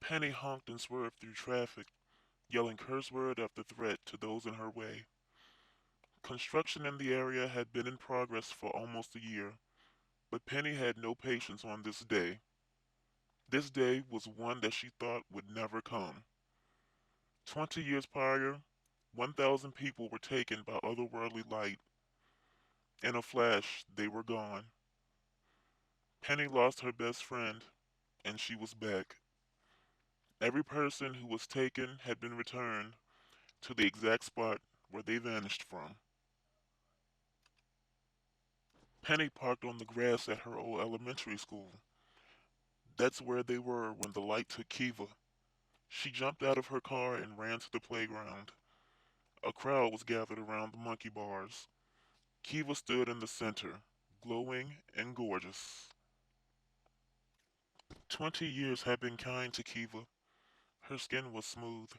Penny honked and swerved through traffic, yelling curse word after threat to those in her way. Construction in the area had been in progress for almost a year, but Penny had no patience on this day. This day was one that she thought would never come. 20 years prior, 1,000 people were taken by otherworldly light. In a flash, they were gone. Penny lost her best friend, and she was back. Every person who was taken had been returned to the exact spot where they vanished from. Penny parked on the grass at her old elementary school. That's where they were when the light took Kiva. She jumped out of her car and ran to the playground. A crowd was gathered around the monkey bars. Kiva stood in the center, glowing and gorgeous. 20 years had been kind to Kiva. Her skin was smooth,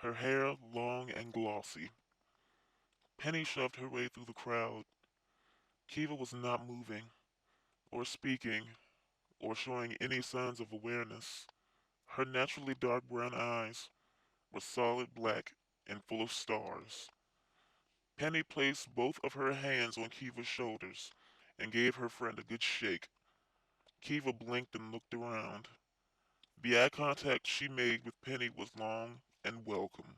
her hair long and glossy. Penny shoved her way through the crowd. Kiva was not moving, or speaking, or showing any signs of awareness. Her naturally dark brown eyes were solid black and full of stars. Penny placed both of her hands on Kiva's shoulders and gave her friend a good shake. Kiva blinked and looked around. The eye contact she made with Penny was long and welcome.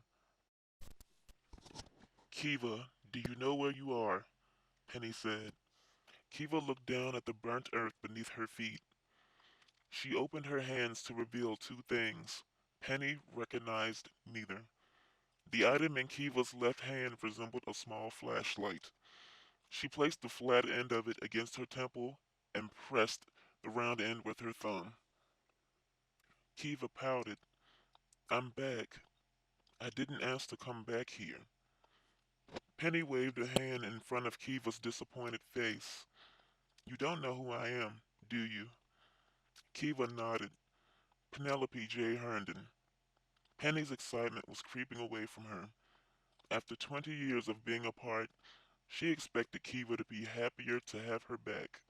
Kiva, do you know where you are? Penny said. Kiva looked down at the burnt earth beneath her feet. She opened her hands to reveal two things. Penny recognized neither. The item in Kiva's left hand resembled a small flashlight. She placed the flat end of it against her temple and pressed the round end with her thumb. Kiva pouted. I'm back. I didn't ask to come back here. Penny waved a hand in front of Kiva's disappointed face. You don't know who I am, do you? Kiva nodded. Penelope J. Herndon. Penny's excitement was creeping away from her. After 20 years of being apart, she expected Kiva to be happier to have her back.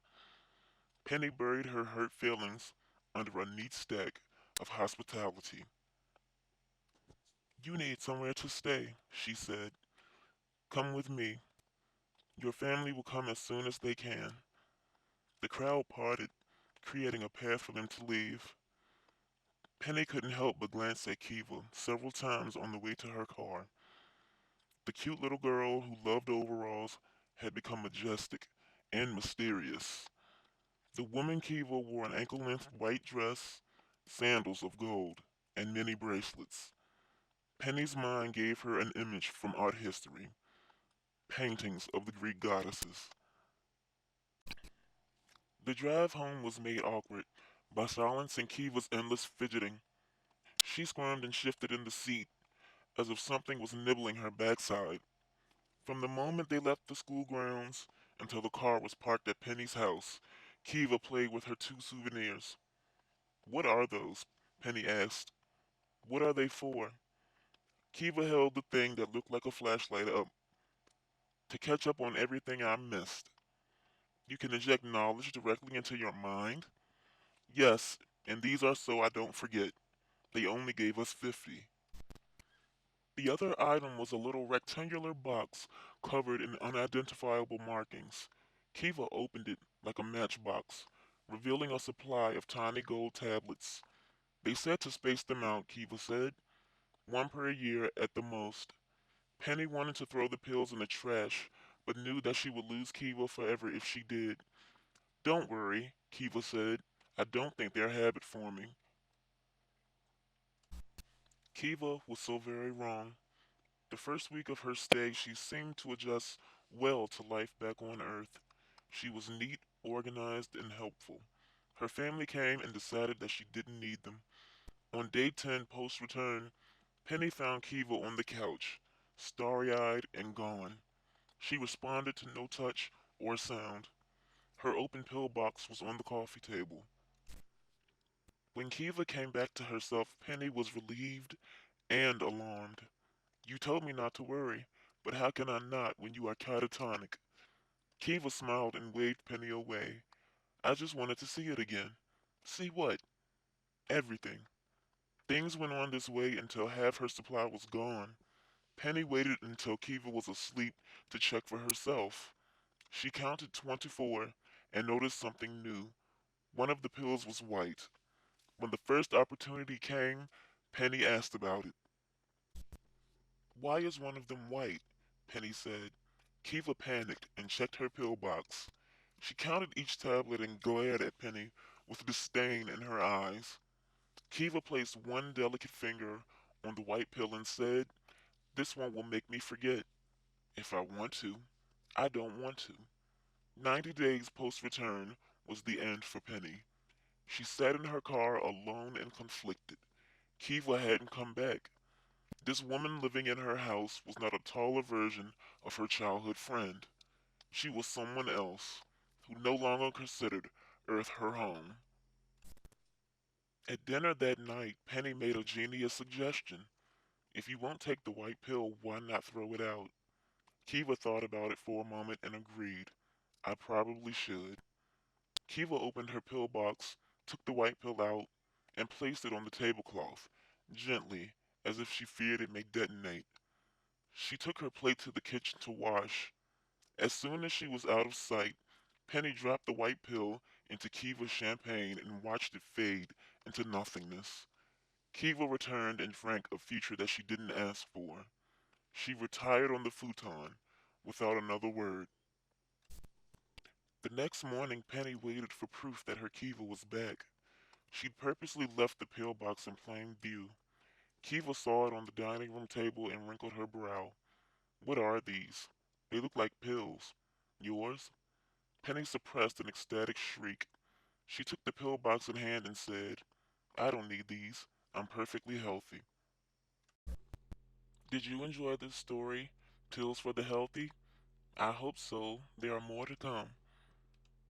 Penny buried her hurt feelings under a neat stack of hospitality. You need somewhere to stay, she said. Come with me. Your family will come as soon as they can. The crowd parted, creating a path for them to leave. Penny couldn't help but glance at Kiva several times on the way to her car. The cute little girl who loved overalls had become majestic and mysterious. The woman Kiva wore an ankle-length white dress, sandals of gold, and many bracelets. Penny's mind gave her an image from art history, paintings of the Greek goddesses. The drive home was made awkward by silence and Kiva's endless fidgeting. She squirmed and shifted in the seat as if something was nibbling her backside. From the moment they left the school grounds until the car was parked at Penny's house, Kiva played with her two souvenirs. What are those? Penny asked. What are they for? Kiva held the thing that looked like a flashlight up. To catch up on everything I missed. You can inject knowledge directly into your mind? Yes, and these are so I don't forget. They only gave us 50. The other item was a little rectangular box covered in unidentifiable markings. Kiva opened it like a matchbox, revealing a supply of tiny gold tablets. They said to space them out, Kiva said. One per year at the most. Penny wanted to throw the pills in the trash, but knew that she would lose Kiva forever if she did. Don't worry, Kiva said. I don't think they're habit forming. Kiva was so very wrong. The first week of her stay, she seemed to adjust well to life back on Earth. She was neat, organized, and helpful. Her family came and decided that she didn't need them. On day 10 post return, Penny found Kiva on the couch, starry eyed and gone. She responded to no touch or sound. Her open pill box was on the coffee table. When Kiva came back to herself, Penny was relieved and alarmed. You told me not to worry, but how can I not when you are catatonic? Kiva smiled and waved Penny away. I just wanted to see it again. See what? Everything. Things went on this way until half her supply was gone. Penny waited until Kiva was asleep to check for herself. She counted 24 and noticed something new. One of the pills was white. When the first opportunity came, Penny asked about it. Why is one of them white? Penny said. Kiva panicked and checked her pill box. She counted each tablet and glared at Penny with disdain in her eyes. Kiva placed one delicate finger on the white pill and said, "This one will make me forget. If I want to, I don't want to." 90 days post return was the end for Penny. She sat in her car alone and conflicted. Kiva hadn't come back. This woman living in her house was not a taller version of her childhood friend. She was someone else, who no longer considered Earth her home. At dinner that night, Penny made a genius suggestion. If you won't take the white pill, why not throw it out? Kiva thought about it for a moment and agreed. I probably should. Kiva opened her pill box, took the white pill out, and placed it on the tablecloth, gently, as if she feared it may detonate. She took her plate to the kitchen to wash. As soon as she was out of sight, Penny dropped the white pill into Kiva's champagne and watched it fade into nothingness. Kiva returned and drank a future that she didn't ask for. She retired on the futon without another word. The next morning, Penny waited for proof that her Kiva was back. She'd purposely left the pill box in plain view. Kiva saw it on the dining room table and wrinkled her brow. What are these? They look like pills. Yours? Penny suppressed an ecstatic shriek. She took the pill box in hand and said, I don't need these. I'm perfectly healthy. Did you enjoy this story, Pills for the Healthy? I hope so. There are more to come.